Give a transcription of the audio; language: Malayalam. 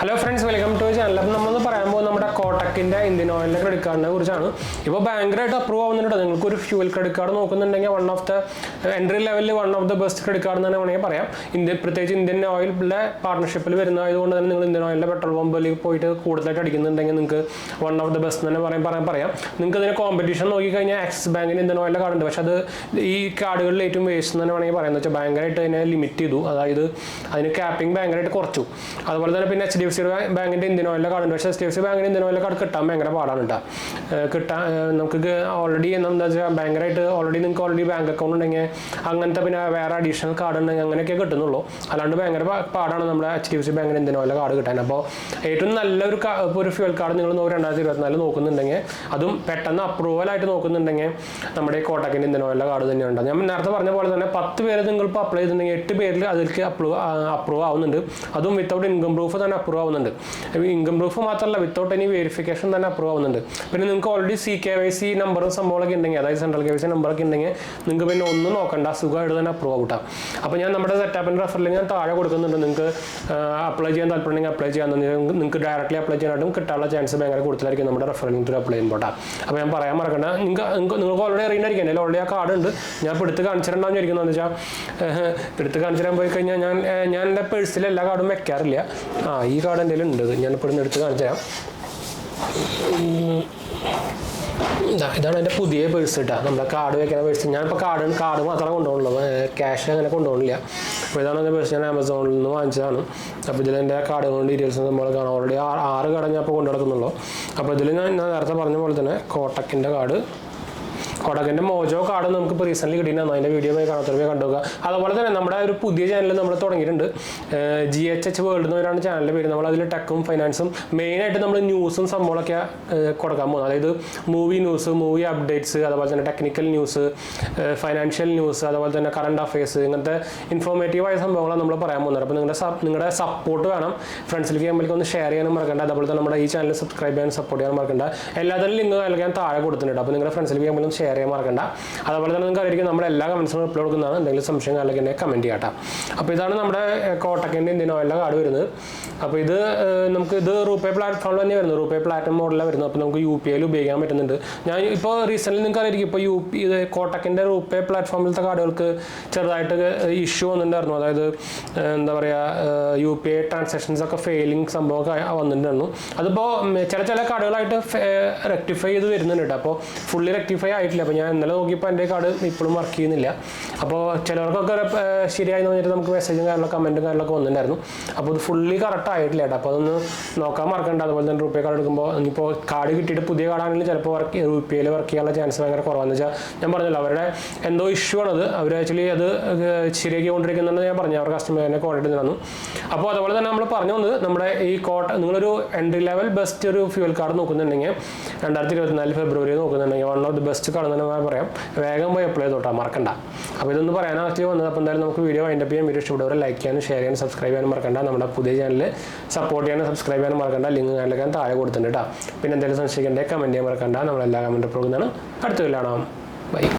Hello friends, welcome to channel. അപ്പം നമ്മൾ പറയാൻ പോകുന്നത് നമ്മുടെ കോട്ടക്കിൻ്റെ ഇന്ത്യൻ ഓയിലിൻ്റെ ക്രെഡിറ്റ് കാർഡിനെ കുറിച്ചാണ്. ഇപ്പോൾ ഭയങ്കരമായിട്ട് അപ്രൂവ് ആവുന്നുണ്ട്. നിങ്ങൾക്കൊരു ഫ്യൂൽ ക്രെഡിറ്റ് കാർഡ് നോക്കുന്നുണ്ടെങ്കിൽ വൺ ഓഫ് ദ എൻട്രി ലെവലിൽ one of the best credit card എന്ന് തന്നെ വേണമെങ്കിൽ പറയാം. പ്രത്യേകിച്ച് ഇന്ത്യൻ ഓയിലിൻ്റെ പാർട്ണർഷിപ്പിൽ വരുന്നതായതുകൊണ്ട് തന്നെ നിങ്ങൾ ഇന്ത്യൻ ഓയിലിൻ്റെ പെട്രോൾ പമ്പിൽ പോയിട്ട് കൂടുതലായിട്ട് അടിക്കുന്നുണ്ടെങ്കിൽ നിങ്ങൾക്ക് വൺ ഓഫ് ദ ബെസ്റ്റ് തന്നെ പറയാം. നിങ്ങൾക്ക് ഇതിന് കോമ്പറ്റീഷൻ നോക്കിക്കഴിഞ്ഞാൽ ആക്സിസ് ബാങ്കിന് ഇന്ത്യൻ ഓയിലിൻ്റെ കാർഡ് ഉണ്ട്. പക്ഷേ അത് ഈ കാർഡുകളിൽ ഏറ്റവും വേസ്റ്റ് തന്നെ വേണമെങ്കിൽ പറയുന്നത് വെച്ചാൽ ഭയങ്കരമായിട്ട് അതിനെ ലിമിറ്റ് ചെയ്തു. അതായത് അതിന് ക്യാപ്പിംഗ് ഭയങ്കരമായിട്ട് കുറച്ചു. അതുപോലെ തന്നെ പിന്നെ HDFC ബാങ്കിൻ്റെ ഇന്ത്യൻ ഓയിലിൻ്റെ കാർഡ് ഉണ്ട്. പക്ഷേ HDFC ബാങ്കിൻ്റെ ഇന്ത്യൻ ഓയിലിൻ്റെ കാർഡ് കിട്ടാൻ ഭയങ്കര പാടാണ് കേട്ടോ. നമുക്ക് ഓൾറെഡി എന്താ വെച്ചാൽ ഭയങ്കരമായിട്ട് നിങ്ങൾക്ക് ഓൾറെഡി ബാങ്ക് അക്കൗണ്ട് ഉണ്ടെങ്കിൽ അങ്ങനത്തെ പിന്നെ വേറെ അഡീഷണൽ കാർഡ് ഉണ്ടെങ്കിൽ അങ്ങനെയൊക്കെ കിട്ടുന്നുള്ളൂ. അല്ലാണ്ട് ഭയങ്കര പാടാണ് നമ്മുടെ HDFC ബാങ്കിൻ്റെ ഇന്ത്യൻ ഓയിലിൻ്റെ കാർഡ് കിട്ടാൻ. അപ്പോൾ ഏറ്റവും നല്ലൊരു ഒരു ഫ്യൂൽ കാർഡ് നിങ്ങൾ 2024 നോക്കുന്നുണ്ടെങ്കിൽ, അതും പെട്ടെന്ന് അപ്രൂവലായിട്ട് നോക്കുന്നുണ്ടെങ്കിൽ നമ്മുടെ ഈ കോട്ടക്കിൻ്റെ ഇന്ത്യൻ ഓയിലിൻ്റെ കാർഡ് തന്നെയുണ്ട്. ഞാൻ നേരത്തെ പറഞ്ഞ പോലെ തന്നെ 10 പേര് നിങ്ങളിപ്പോൾ അപ്ലൈ ചെയ്തിട്ടുണ്ടെങ്കിൽ 8 പേരിൽ അതിലേക്ക് അപ്രൂവ് ആവുന്നുണ്ട്. അതും വിത്തൗട്ട് ഇൻകം പ്രൂഫ് തന്നെ അപ്രൂവ് ആവുന്നുണ്ട്. ഇൻകം പ്രൂഫ് മാത്രമല്ല, വിത്തൗട്ട് എനി വെരിഫിക്കേഷൻ തന്നെ അപ്രൂവ് ആവുന്നുണ്ട്. പിന്നെ നിങ്ങൾക്ക് ഓൾറെഡി CKYC നമ്പറും സംഭവങ്ങളൊക്കെ ഉണ്ടെങ്കിൽ, അതായത് സെൻട്രൽ KYC നമ്പറൊക്കെ ഉണ്ടെങ്കിൽ നിങ്ങൾക്ക് പിന്നെ ഒന്നും നോക്കണ്ട, സുഖമായിട്ട് തന്നെ അപ്രൂവ് ആവട്ടാം. അപ്പോൾ ഞാൻ നമ്മുടെ സെറ്റപ്പിൻ്റെ റെഫറിൽ ഞാൻ താഴെ കൊടുക്കുന്നുണ്ട്. നിങ്ങൾക്ക് അപ്ലൈ ചെയ്യാൻ താല്പര്യമുണ്ടെങ്കിൽ അപ്ലൈ ചെയ്യാൻ, നിങ്ങൾക്ക് ഡയറക്റ്റ്ലി അപ്ലൈ ചെയ്യാനായിട്ടും കിട്ടാനുള്ള ചാൻസ് ഭയങ്കര കൂടുതലായിരിക്കും നമ്മുടെ റെഫറിൽ ത്രൂ അപ്ലൈ ചെയ്യുമ്പോൾ. അപ്പോൾ ഞാൻ പറയാൻ മറക്കണ്ട, നിങ്ങൾക്ക് ഓൾറെഡി അറിയുന്നതായിരിക്കും. എൻ്റെ ഓൾറെഡി ആ കാർഡ് ഉണ്ട്. ഞാൻ ഇപ്പോൾ എടുത്ത് കാണിച്ചിട്ടുണ്ടാവും വിചാരിക്കുന്നത്. വെച്ചാൽ എടുത്ത് കാണിച്ചു തരാൻ പോയി കഴിഞ്ഞാൽ ഞാൻ എൻ്റെ പേഴ്സിൽ എല്ലാ കാർഡും വെക്കാറില്ല. ഈ കാർഡ് എൻ്റെ ഉണ്ട്. ഞാനിപ്പോൾ ഇവിടുന്ന് എടുത്ത് കാണിച്ചു തരാം. ഇതാണ് എൻ്റെ പുതിയ പേഴ്സ് കേട്ടോ, നമ്മുടെ കാർഡ് വെക്കുന്ന പേഴ്സ്. ഞാനിപ്പോൾ കാർഡ് മാത്രമേ കൊണ്ടുപോകുള്ളൂ, ക്യാഷ് അങ്ങനെ കൊണ്ടുപോകണില്ല. അപ്പോൾ ഇതാണ് എൻ്റെ പേഴ്സ്. ഞാൻ ആമസോണിൽ നിന്ന് വാങ്ങിച്ചതാണ്. അപ്പോൾ ഇതിൽ എൻ്റെ കാർഡുകളുടെ ഡീറ്റെയിൽസ് നമ്മൾ കാണാം. ഓൾറെഡി 6 കാർഡ് ഞാൻ ഇപ്പോൾ കൊണ്ടു നടക്കുന്നുള്ളൂ. അപ്പോൾ ഇതിൽ ഞാൻ നേരത്തെ പറഞ്ഞ പോലെ തന്നെ കോട്ടക്കിൻ്റെ മോജോ കാർഡ് നമുക്ക് ഇപ്പോൾ റീസെൻ്റ്ലി കിട്ടിയിട്ടാണ്. അതിൻ്റെ വീഡിയോ പോയി കാണാത്തവരെ കണ്ടുപോകുക. അതുപോലെ തന്നെ നമ്മുടെ ഒരു പുതിയ ചാനൽ നമ്മൾ തുടങ്ങിയിട്ടുണ്ട്. GHH വേൾഡ് എന്നവരാണ് ചാനലിൻ്റെ പേര്. നമ്മൾ അതിൽ ടെക്കും ഫൈനാൻസും മെയിനായിട്ട് നമ്മൾ ന്യൂസും സംഭവങ്ങളൊക്കെ കൊടുക്കാൻ പോകുന്നത്. അതായത് മൂവി ന്യൂസ്, മൂവി അപ്ഡേറ്റ്സ്, അതുപോലെ തന്നെ ടെക്നിക്കൽ ന്യൂസ്, ഫൈനാൻഷ്യൽ ന്യൂസ്, അതുപോലെ തന്നെ കറണ്ട് അഫയേഴ്സ്, ഇങ്ങനത്തെ ഇൻഫോർമേറ്റീവായ സംഭവങ്ങളാണ് നമ്മൾ പറയാൻ പോകുന്നത്. അപ്പോൾ നിങ്ങളുടെ സപ്പോർട്ട് വേണം. ഫ്രണ്ട്സിലേക്ക് നമ്മൾക്ക് ഒന്ന് ഷെയർ ചെയ്യാനും മറക്കണ്ട. അതുപോലെ തന്നെ നമ്മുടെ ഈ ചാനൽ സബ്സ്ക്രൈബ് ചെയ്യാനും സപ്പോർട്ട് ചെയ്യാനും മറക്കണ്ട. എല്ലാത്തിനും ലിങ്ക് നൽകാൻ താഴെ കൊടുത്തിട്ടുണ്ട്. അപ്പോൾ നിങ്ങളുടെ ഫ്രണ്ട്സിലേക്ക് നമ്മളും ഷെയർ ചെയ്യാൻ മറക്കണ്ട. അതുപോലെ തന്നെ നിങ്ങൾക്ക് അറിയാം നമ്മുടെ എല്ലാ കമൻസും റിപ്ലൈ കൊടുക്കുന്നതാണ്. എന്തെങ്കിലും സംശയം അല്ലെങ്കിൽ കമൻറ്റ് ചെയ്യാം. അപ്പോൾ ഇതാണ് നമ്മുടെ കോട്ടക്കിൻ്റെ ഇന്ത്യൻ ഓയിലിൻ്റെ കാർഡ് വരുന്നത്. അപ്പോൾ ഇത് റൂപേ പ്ലാറ്റ്ഫോമിൽ തന്നെ വരുന്നത്, റൂപേ പ്ലാറ്റിനം മോഡലാണ് വരുന്നത്. അപ്പോൾ നമുക്ക് UPI ഉപയോഗിക്കാൻ പറ്റുന്നുണ്ട്. ഞാൻ ഇപ്പോൾ റീസെൻ്റ്ലി നിങ്ങൾക്ക് അറിയാം, ഇപ്പോൾ കോട്ടക്കിൻ്റെ റൂപേ പ്ലാറ്റ്ഫോമിലത്തെ കാർഡുകൾക്ക് ചെറുതായിട്ട് ഇഷ്യൂ വന്നിട്ടുണ്ടായിരുന്നു. അതായത് എന്താ പറയുക, UPI ട്രാൻസാക്ഷൻസ് ഒക്കെ ഫെയിലിംഗ് സംഭവമൊക്കെ വന്നിട്ടുണ്ടായിരുന്നു. അതിപ്പോൾ ചില കാർഡുകളായിട്ട് റെക്ടിഫൈ ചെയ്ത് വരുന്നുണ്ട്. അപ്പോൾ ഫുള്ളി റെക്ടിഫൈ ആയിട്ടില്ല. അപ്പോൾ ഞാൻ ഇന്നലെ നോക്കിയപ്പോൾ എൻ്റെ കാർഡ് ഇപ്പോഴും വർക്ക് ചെയ്യുന്നില്ല. അപ്പോൾ ചിലവർക്കൊക്കെ ശരിയായി പറഞ്ഞിട്ട് നമുക്ക് മെസ്സേജും കമൻറ്റും കാര്യങ്ങളൊക്കെ വന്നിട്ടുണ്ടായിരുന്നു. അപ്പോൾ ഇത് ഫുള്ളി കറക്റ്റ് ആയിട്ടില്ല കേട്ടോ. അപ്പോൾ അതൊന്ന് നോക്കാൻ മറക്കണ്ട. അതുപോലെ തന്നെ റൂപേ കാർഡ് എടുക്കുമ്പോൾ ഇനിയിപ്പോൾ കാർഡ് കിട്ടിയിട്ട് പുതിയ കാർഡാണെങ്കിലും ചിലപ്പോൾ UPIയിൽ വർക്ക് ചെയ്യാനുള്ള ചാൻസ് ഭയങ്കര കുറവാണെന്ന് വെച്ചാൽ ഞാൻ പറഞ്ഞല്ലോ, അവരുടെ എന്തോ ഇഷ്യൂ ആണത്. അവർ ആക്ച്വലി അത് ശരിയാക്കിക്കൊണ്ടിരിക്കുന്നുണ്ടെന്ന് ഞാൻ പറഞ്ഞു. അവർ കസ്റ്റമറിനെ കോൺടാക്ട് ചെയ്തിരുന്നു. അപ്പോൾ അതുപോലെ തന്നെ നമ്മൾ പറഞ്ഞു വന്നത്, നമ്മുടെ ഈ നിങ്ങളൊരു എൻട്രി ലെവൽ ബെസ്റ്റ് ഒരു ഫ്യൂൽ കാർഡ് നോക്കുന്നുണ്ടെങ്കിൽ 2024 ഫെബ്രുവരി നോക്കുന്നുണ്ടെങ്കിൽ one of the best card തന്നെ പറയാം. വേഗം പോയി അപ്ലൈ ചെയ്തോട്ടാ, മറക്കണ്ട. അപ്പോൾ ഇതൊന്ന് പറയാനായിട്ട് വന്നത്. അപ്പോൾ എന്തായാലും നമുക്ക് വീഡിയോ വൈൻഡപ്പ് ചെയ്യാൻ. വീഡിയോ ഇഷ്ടപ്പെട്ടവരെ ലൈക്ക് ചെയ്യാനും ഷെയർ ചെയ്യാനും സബ്സ്ക്രൈബ് ചെയ്യാനും മറക്കണ്ട. നമ്മുടെ പുതിയ ചാനൽ സപ്പോർട്ട് ചെയ്യാനും സബ്സ്ക്രൈബ് ചെയ്യാനും മറക്കണ്ട. ലിങ്ക് ഞാൻ താഴെ കൊടുത്തിട്ടുണ്ട് കേട്ടോ. പിന്നെ എന്തെങ്കിലും സംശയിക്കേണ്ടേ കമൻറ്റ് ചെയ്യാൻ മറക്കണ്ട. നമ്മളെല്ലാ കമൻറ്റ് പ്രോഗ്രാം അടുത്ത കാണാം. ബൈ.